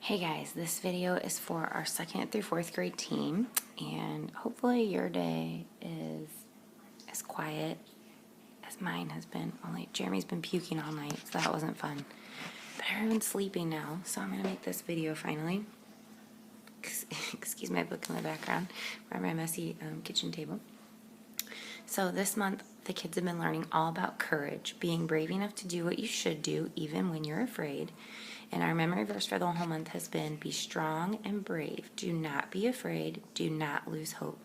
Hey guys, this video is for our 2nd through 4th grade team, and hopefully your day is as quiet as mine has been. Only Jeremy's been puking all night, so that wasn't fun. But everyone's sleeping now, so I'm going to make this video finally. Excuse my book in the background. We're at my messy kitchen table. So this month, the kids have been learning all about courage, being brave enough to do what you should do, even when you're afraid. And our memory verse for the whole month has been, be strong and brave. Do not be afraid. Do not lose hope.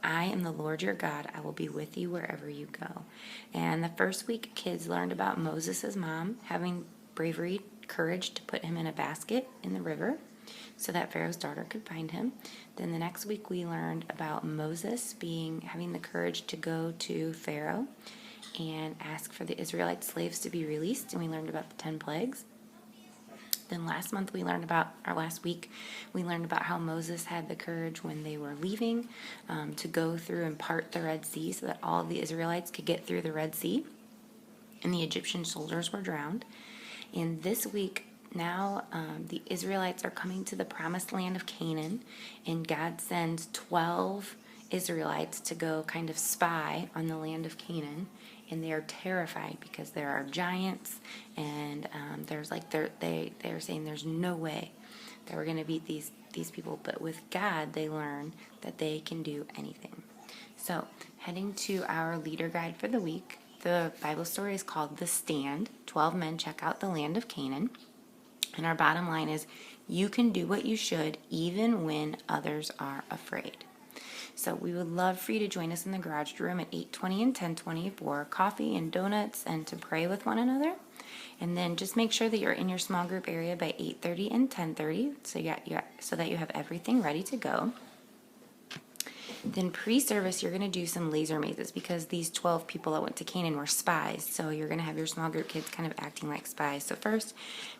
I am the Lord your God. I will be with you wherever you go. And the first week, kids learned about Moses' mom having bravery, courage to put him in a basket in the river so that Pharaoh's daughter could find him. Then the next week we learned about Moses having the courage to go to Pharaoh and ask for the Israelite slaves to be released, and we learned about the 10 plagues. Then last week we learned about how Moses had the courage when they were leaving to go through and part the Red Sea so that all of the Israelites could get through the Red Sea, and the Egyptian soldiers were drowned. And this week, now the Israelites are coming to the promised land of Canaan, and God sends 12 Israelites to go kind of spy on the land of Canaan, and they are terrified because there are giants, and they're saying there's no way that we're going to beat these people. But with God, they learn that they can do anything. So heading to our leader guide for the week, the Bible story is called The Stand. 12 men check out the land of Canaan. And our bottom line is, you can do what you should even when others are afraid. So we would love for you to join us in the garage room at 8:20 and 10:20 for coffee and donuts and to pray with one another. And then just make sure that you're in your small group area by 8:30 and 10:30 so that you have everything ready to go. Then pre-service, you're going to do some laser mazes because these 12 people that went to Canaan were spies. So you're going to have your small group kids kind of acting like spies. So first,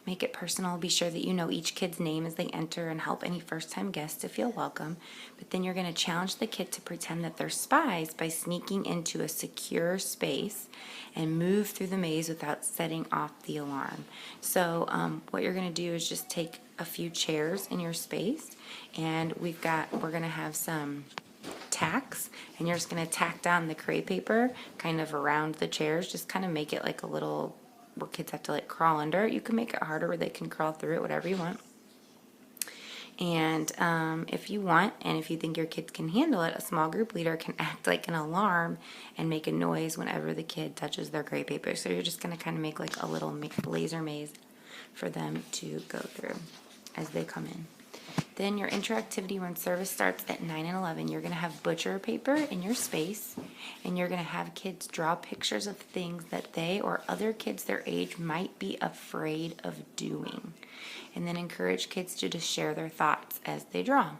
make it personal. Be sure that you know each kid's name as they enter and help any first-time guests to feel welcome. But then you're going to challenge the kid to pretend that they're spies by sneaking into a secure space and move through the maze without setting off the alarm. So what you're going to do is just take a few chairs in your space, and we're going to have some tacks, and you're just going to tack down the crepe paper kind of around the chairs. Just kind of make it like a little where kids have to like crawl under it. You can make it harder where they can crawl through it, whatever you want. And if you want, and if you think your kids can handle it, a small group leader can act like an alarm and make a noise whenever the kid touches their crepe paper. So you're just going to kind of make like a little laser maze for them to go through as they come in. Then your interactivity, when service starts at 9 and 11, you're going to have butcher paper in your space, and you're going to have kids draw pictures of things that they or other kids their age might be afraid of doing. And then encourage kids to just share their thoughts as they draw.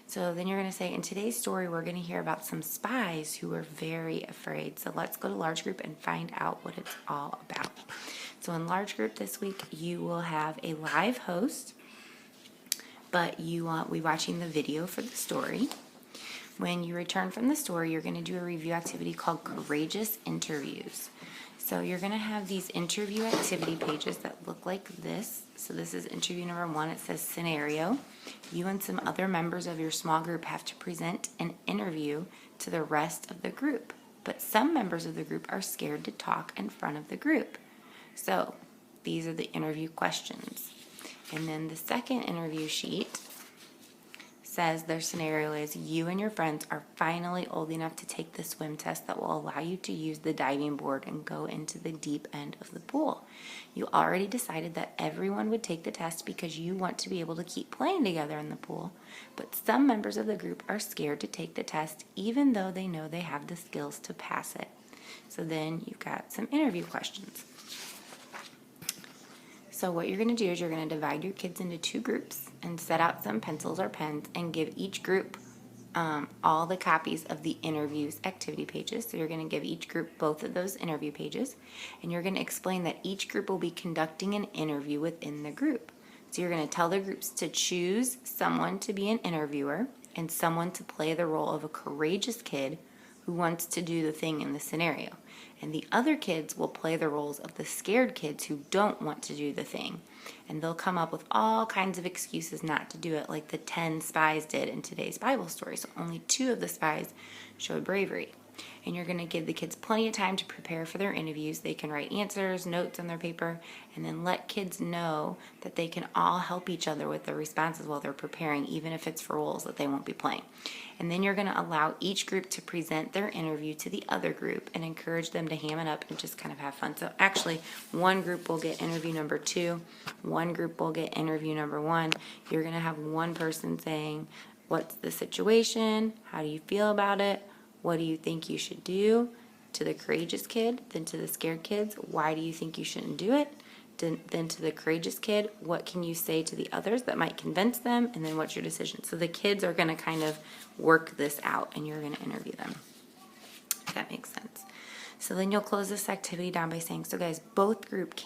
So then you're going to say, in today's story, we're going to hear about some spies who were very afraid. So let's go to large group and find out what it's all about. So in large group this week, you will have a live host, but you will be watching the video for the story. When you return from the story, you're going to do a review activity called Courageous Interviews. So you're going to have these interview activity pages that look like this. So this is interview number 1. It says scenario. You and some other members of your small group have to present an interview to the rest of the group. But some members of the group are scared to talk in front of the group. So these are the interview questions. And then the second interview sheet says their scenario is, you and your friends are finally old enough to take the swim test that will allow you to use the diving board and go into the deep end of the pool. You already decided that everyone would take the test because you want to be able to keep playing together in the pool, but some members of the group are scared to take the test even though they know they have the skills to pass it. So then you've got some interview questions. So what you're going to do is you're going to divide your kids into 2 groups and set out some pencils or pens and give each group all the copies of the interviews activity pages. So you're going to give each group both of those interview pages, and you're going to explain that each group will be conducting an interview within the group. So you're going to tell the groups to choose someone to be an interviewer and someone to play the role of a courageous kid who wants to do the thing in the scenario. And the other kids will play the roles of the scared kids who don't want to do the thing. And they'll come up with all kinds of excuses not to do it, like the 10 spies did in today's Bible story. So only 2 of the spies showed bravery. And you're going to give the kids plenty of time to prepare for their interviews. They can write answers, notes on their paper, and then let kids know that they can all help each other with their responses while they're preparing, even if it's for roles that they won't be playing. And then you're going to allow each group to present their interview to the other group and encourage them to ham it up and just kind of have fun. So actually, one group will get interview number 2, one group will get interview number 1. You're going to have one person saying, what's the situation? How do you feel about it? What do you think you should do? To the courageous kid, then to the scared kids, why do you think you shouldn't do it? Then to the courageous kid, what can you say to the others that might convince them? And then what's your decision? So the kids are going to kind of work this out, and you're going to interview them. If that makes sense. So then you'll close this activity down by saying, so guys, both groups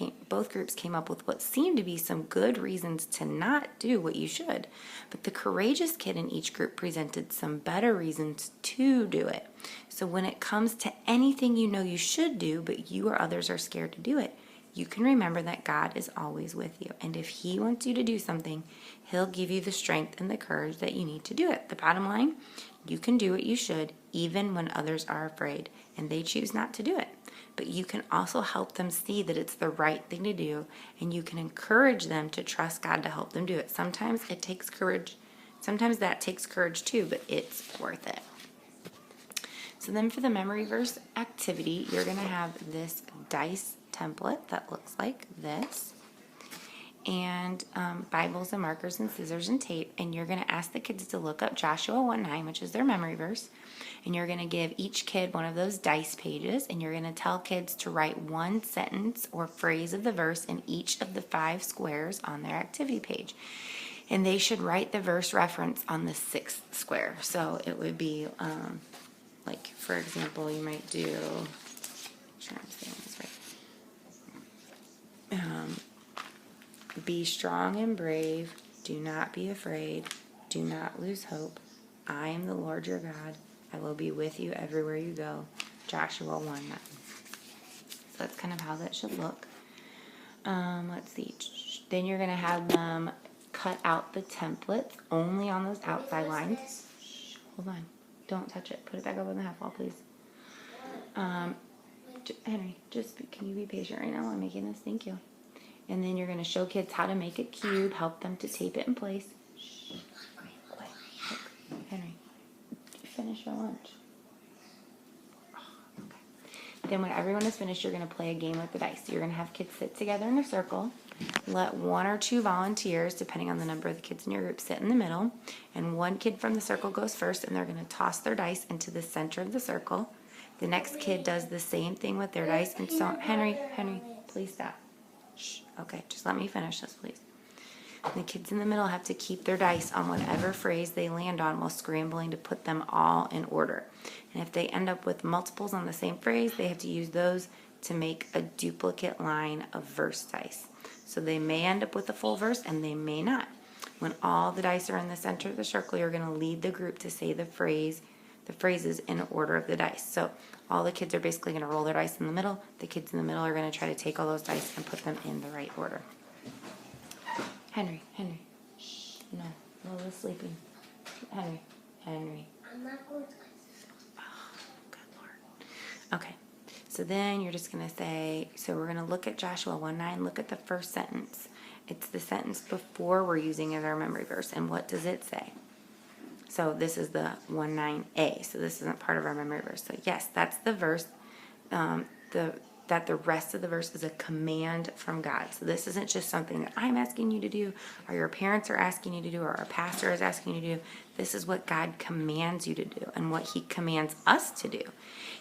came up with what seemed to be some good reasons to not do what you should. But the courageous kid in each group presented some better reasons to do it. So when it comes to anything you know you should do, but you or others are scared to do it, you can remember that God is always with you. And if He wants you to do something, He'll give you the strength and the courage that you need to do it. The bottom line, you can do what you should even when others are afraid and they choose not to do it. But you can also help them see that it's the right thing to do, and you can encourage them to trust God to help them do it. Sometimes it takes courage. Sometimes that takes courage too, but it's worth it. So then for the memory verse activity, you're going to have this dice template that looks like this, and Bibles and markers and scissors and tape, and you're going to ask the kids to look up Joshua 1:9, which is their memory verse, and you're going to give each kid one of those dice pages, and you're going to tell kids to write one sentence or phrase of the verse in each of the 5 squares on their activity page. And they should write the verse reference on the 6th square. So it would be, like, for example, you might do, be strong and brave, do not be afraid, do not lose hope. I am the Lord your God. I will be with you everywhere you go. Joshua 1:9. So that's kind of how that should look. Let's see. Then you're going to have them cut out the templates only on those outside lines. Hold on. Don't touch it. Put it back up on the half wall, please. Henry, can you be patient right now while I'm making this? Thank you. And then you're going to show kids how to make a cube, help them to tape it in place. Quiet. Henry, finish your lunch. Okay. Then when everyone is finished, you're going to play a game with the dice. You're going to have kids sit together in a circle. Let 1 or 2 volunteers, depending on the number of the kids in your group, sit in the middle. And one kid from the circle goes first, and they're going to toss their dice into the center of the circle. The next kid does the same thing with their dice. And so, Henry, please stop. Shh. Okay, just let me finish this, please. The kids in the middle have to keep their dice on whatever phrase they land on while scrambling to put them all in order. And if they end up with multiples on the same phrase, they have to use those to make a duplicate line of verse dice. So they may end up with a full verse and they may not. When all the dice are in the center of the circle, you're going to lead the group to say the phrases in order of the dice. So all the kids are basically going to roll their dice in the middle. The kids in the middle are going to try to take all those dice and put them in the right order. Henry. Shh. No, Lola's sleeping. Henry. I'm not going to. Oh, good Lord. Okay. So then you're just going to say, so we're going to look at Joshua 1:9. Look at the first sentence. It's the sentence before we're using it as our memory verse. And what does it say? So this is the 1:9a. So this isn't part of our memory verse. So yes, that's the verse. That the rest of the verse is a command from God. So this isn't just something that I'm asking you to do, or your parents are asking you to do, or our pastor is asking you to do. This is what God commands you to do and what He commands us to do.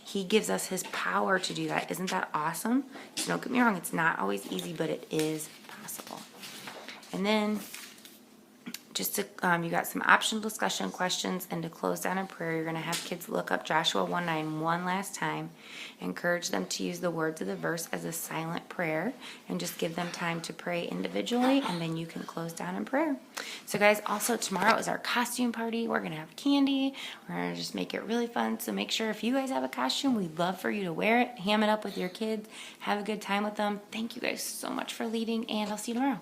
He gives us His power to do that. Isn't that awesome? So don't get me wrong, it's not always easy, but it is possible. And then just to, you got some optional discussion questions, and to close down in prayer, you're going to have kids look up Joshua 1:9 one last time. Encourage them to use the words of the verse as a silent prayer, and just give them time to pray individually, and then you can close down in prayer. So guys, also tomorrow is our costume party. We're going to have candy. We're going to just make it really fun. So make sure if you guys have a costume, we'd love for you to wear it, ham it up with your kids, have a good time with them. Thank you guys so much for leading, and I'll see you tomorrow.